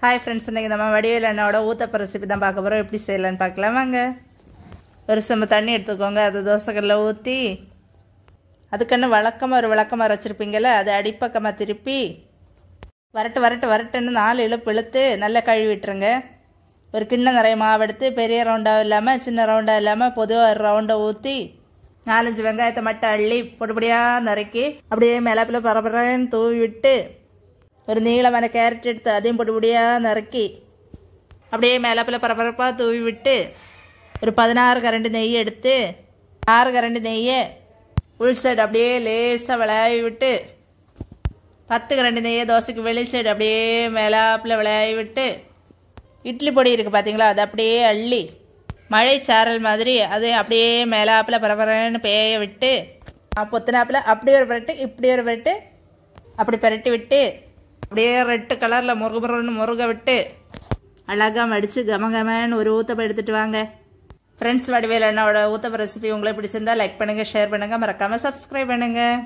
Hi friends, இன்றைக்கி நம்ம வடிவேல் அண்ணாவோட ஊத்தப்ப ரெசிபி தான் பார்க்க போகிறோம். எப்படி செய்யலான்னு பார்க்கலாம் வாங்க. ஒரு செம்பு தண்ணி எடுத்துக்கோங்க. அது தோசைக்கல்லில் ஊற்றி அதுக்குன்னு ஒரு விளக்கமாக வச்சுருப்பீங்கள்ல, அது அடிப்பக்கமாக திருப்பி வரட்டுன்னு 4 இழுப்பு இழுத்து நல்லா கழுவி விட்டுருங்க. ஒரு கிண்ணம் நிறைய மாவு எடுத்து பெரிய ரவுண்டாக இல்லாமல் சின்ன ரவுண்டாக இல்லாமல் பொதுவாக ஒரு ரவுண்டை ஊற்றி 4-5 வெங்காயத்தை மட்டும் அள்ளி பொடிப்படியாக நறுக்கி அப்படியே மேலாப்பில் பரபரன்னு தூவி விட்டு ஒரு நீளமான கேரட் எடுத்து அதையும் பொடிப்படியாக நறுக்கி அப்படியே மேலாப்பில் பரபரப்பாக தூவி விட்டு ஒரு 16 கரண்டி நெய் எடுத்து 6 கரண்டி நெய்யை உள் சைடு அப்படியே லேசாக விளையாவி விட்டு 10 கரண்டி நெய்யை தோசைக்கு வெளி சைடு அப்படியே மேலாப்பில் விளையாவி விட்டு இட்லி பொடி இருக்குது பார்த்தீங்களா, அதை அப்படியே அள்ளி மழை சாரல் மாதிரி அது அப்படியே மேலாப்பில் பரபரன்னு பேய விட்டு பொத்தினாப்பில் அப்படி ஒரு பரட்டு இப்படி ஒரு பரட்டு அப்படி பரட்டி விட்டு அப்படியே ரெட்டு கலரில் முருக விட்டு அழகாக மடித்து கமகமன்னு ஒரு ஊத்தப்பம் எடுத்துகிட்டு வாங்க. ஃப்ரெண்ட்ஸ், வடிவேல் அண்ணாவோட ஊத்தப்ப ரெசிபி உங்களுக்கு பிடிச்சிருந்தா லைக் பண்ணுங்கள், ஷேர் பண்ணுங்கள், மறக்காமல் சப்ஸ்கிரைப் பண்ணுங்கள்.